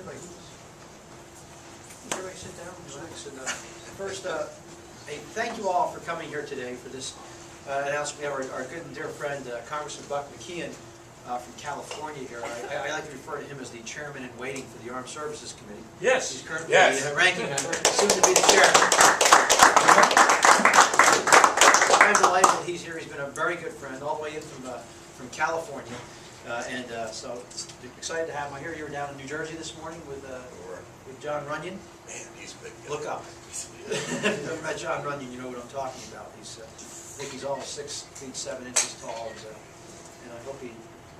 Everybody sit down. Relax. And, first, thank you all for coming here today for this announcement. We have our good and dear friend, Congressman Buck McKeon from California here. I like to refer to him as the chairman in waiting for the Armed Services Committee. Yes. He's currently the ranking member, soon to be the chairman. I'm delighted that he's here. He's been a very good friend all the way in from California. So excited to have him. I hear you were down in New Jersey this morning with John Runyon. Man, he's big. Look up. If you've ever met John Runyon, you know what I'm talking about. I think he's almost 6 feet 7 inches tall, and I hope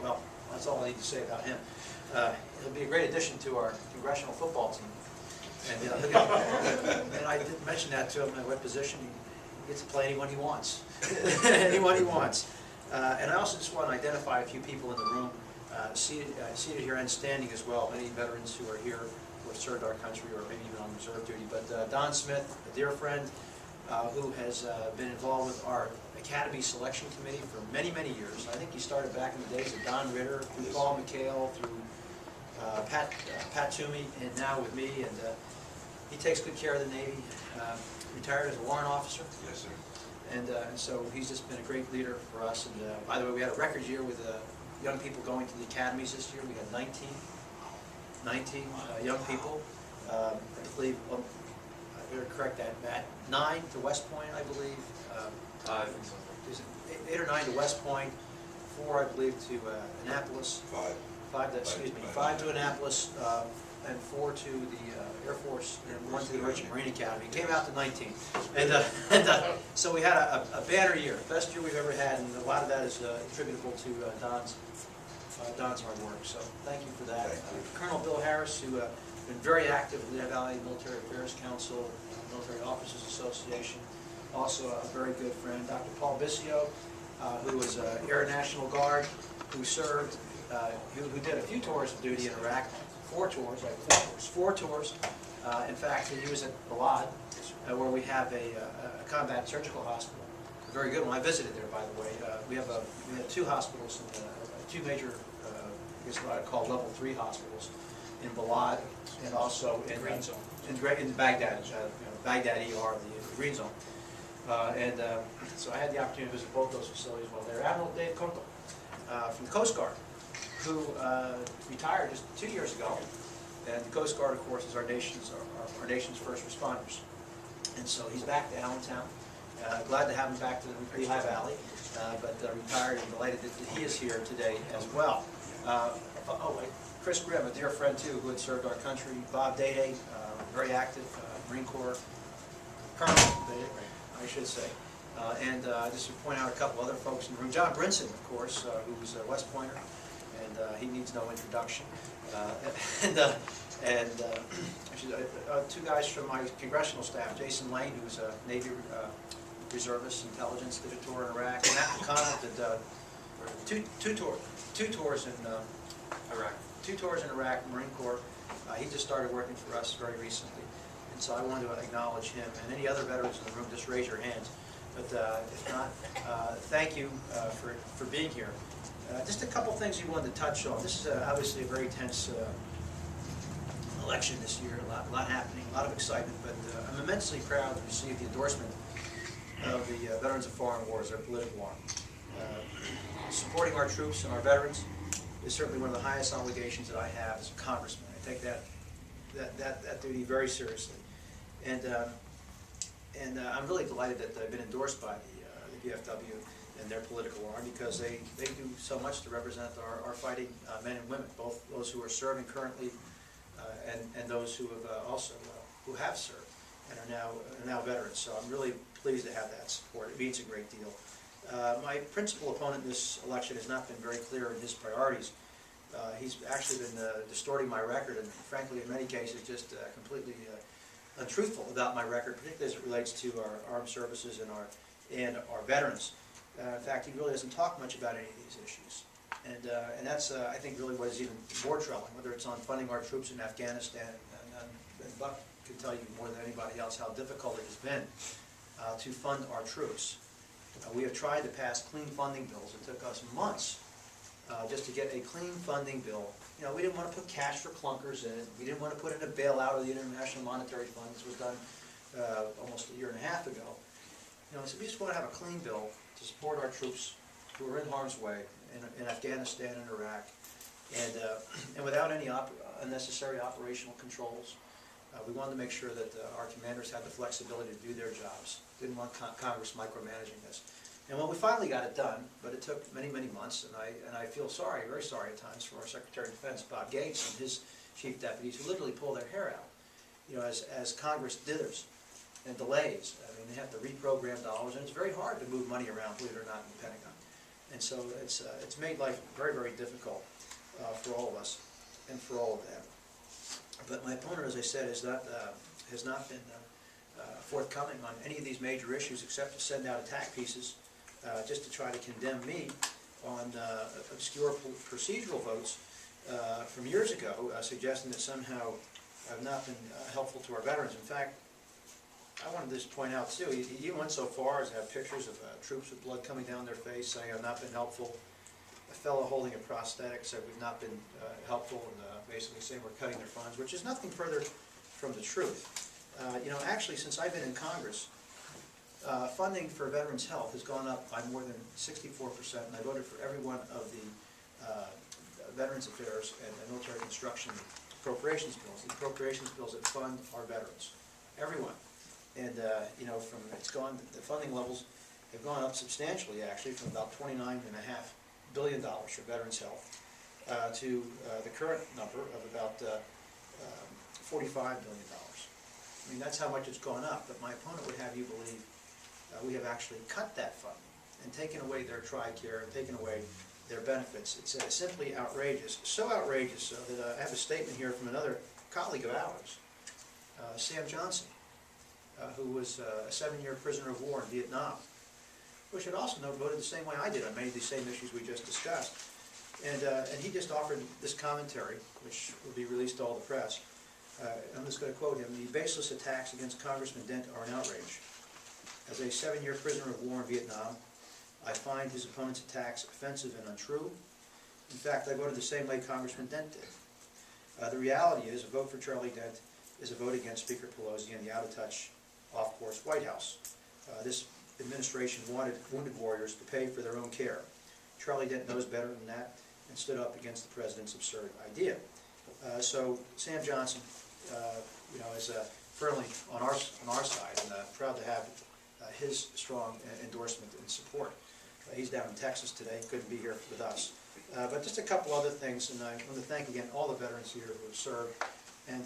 well, that's all I need to say about him. He'll be a great addition to our congressional football team. And I didn't mention that to him in what position. He gets to play anyone he wants. Anyone he wants. And I also just want to identify a few people in the room, seated here and standing as well, many veterans who are here who have served our country or maybe even on reserve duty. But Don Smith, a dear friend who has been involved with our Academy Selection Committee for many, many years. I think he started back in the days of Don Ritter, through Paul McHale, through Pat Toomey, and now with me. And he takes good care of the Navy. Retired as a warrant officer. Yes, sir. And so he's just been a great leader for us. And by the way, we had a record year with young people going to the academies this year. We had 19 young people. I believe, well, I better correct that, 9 to West Point, I believe. 8 or 9 to West Point, 4, I believe, to Annapolis. 5 to Annapolis, and 4 to the Air Force, and 1 to the Merchant Marine Academy. It came out to 19. So we had a banner year, best year we've ever had, and a lot of that is attributable to Don's hard work. So thank you for that. Colonel Bill Harris, who has been very active with the Lehigh Valley Military Affairs Council, Military Officers Association, also a very good friend. Dr. Paul Bissio, who was Air National Guard, who served, who did a few tours of duty in Iraq. 4 tours. In fact, he was at Balad, where we have a combat surgical hospital. A very good one. I visited there, by the way. We have 2 hospitals, 2 major, I guess what I call level 3 hospitals in Balad, and also in Green Zone. In Baghdad, Baghdad ER, the Green Zone. So I had the opportunity to visit both those facilities while there. Admiral Dave Kunkel from the Coast Guard, who retired just 2 years ago, and the Coast Guard, of course, is our nation's first responders. And so he's back to Allentown. Glad to have him back to the Lehigh Valley, but retired and delighted that he is here today as well. Chris Grimm, a dear friend too, who had served our country. Bob Dede, very active Marine Corps Colonel, I should say. And just to point out a couple other folks in the room. John Brinson, of course, who was a West Pointer, and he needs no introduction. Actually, 2 guys from my congressional staff, Jason Lane, who's a Navy reservist, intelligence, did a tour in Iraq. Matt McConnell did two tours in Iraq. 2 tours in Iraq, Marine Corps. He just started working for us very recently. And so I wanted to acknowledge him. And any other veterans in the room, just raise your hands. But if not, thank you for being here. Just a couple things we wanted to touch on. This is obviously a very tense election this year. A lot happening, a lot of excitement. But I'm immensely proud to receive the endorsement of the Veterans of Foreign Wars, our political arm. Supporting our troops and our veterans is certainly one of the highest obligations that I have as a congressman. I take that duty very seriously. And I'm really delighted that I've been endorsed by the VFW and their political arm, because they do so much to represent our fighting men and women, both those who are serving currently and those who have also who have served and are now veterans. So I'm really pleased to have that support. It means a great deal. My principal opponent in this election has not been very clear in his priorities. He's actually been distorting my record, and frankly, in many cases, just completely untruthful about my record, particularly as it relates to our armed services and our veterans. In fact, he really doesn't talk much about any of these issues. And that's, I think, really what is even more troubling, whether it's on funding our troops in Afghanistan. And Buck can tell you more than anybody else how difficult it has been to fund our troops. We have tried to pass clean funding bills. It took us months just to get a clean funding bill You know, we didn't want to put cash for clunkers in it. We didn't want to put in a bailout of the International Monetary Fund. This was done almost a year and a half ago. You know, so we just want to have a clean bill to support our troops who are in harm's way in Afghanistan and Iraq, and without any unnecessary operational controls. We wanted to make sure that our commanders had the flexibility to do their jobs. Didn't want Congress micromanaging this. And when we finally got it done, but it took many, many months, and I feel sorry, very sorry at times, for our Secretary of Defense, Bob Gates, and his chief deputies, who literally pull their hair out, you know, as Congress dithers and delays. I mean, they have to reprogram dollars, and it's very hard to move money around, believe it or not, in the Pentagon. And so it's made life very, very difficult for all of us and for all of them. But my opponent, as I said, has not been forthcoming on any of these major issues, except to send out attack pieces just to try to condemn me on obscure procedural votes from years ago, suggesting that somehow I've not been helpful to our veterans. In fact, I wanted to just point out too, he went so far as to have pictures of troops with blood coming down their face, saying I've not been helpful. A fellow holding a prosthetic said we've not been helpful, and basically saying we're cutting their funds, which is nothing further from the truth. You know, actually, since I've been in Congress, funding for veterans' health has gone up by more than 64%, and I voted for every one of the Veterans Affairs and Military Construction appropriations bills, the appropriations bills that fund our veterans, everyone. And you know, the funding levels have gone up substantially, actually, from about $29.5 billion for veterans' health to the current number of about $45 billion. I mean, that's how much it's gone up, but my opponent would have you believe we have actually cut that funding and taken away their TRICARE and taken away their benefits. It's simply outrageous, so outrageous so that I have a statement here from another colleague of ours, Sam Johnson, who was a 7-year prisoner of war in Vietnam, who should also know voted the same way I did on many of these same issues we just discussed. And he just offered this commentary, which will be released to all the press. I'm just going to quote him: "The baseless attacks against Congressman Dent are an outrage. As a 7-year prisoner of war in Vietnam, I find his opponent's attacks offensive and untrue. In fact, I voted the same way Congressman Dent did. The reality is, a vote for Charlie Dent is a vote against Speaker Pelosi and the out-of-touch, off-course White House. This administration wanted wounded warriors to pay for their own care. Charlie Dent knows better than that and stood up against the president's absurd idea." So Sam Johnson, you know, is firmly on our side, and proud to have his strong endorsement and support. He's down in Texas today, couldn't be here with us. But just a couple other things, and I want to thank again all the veterans here who have served. And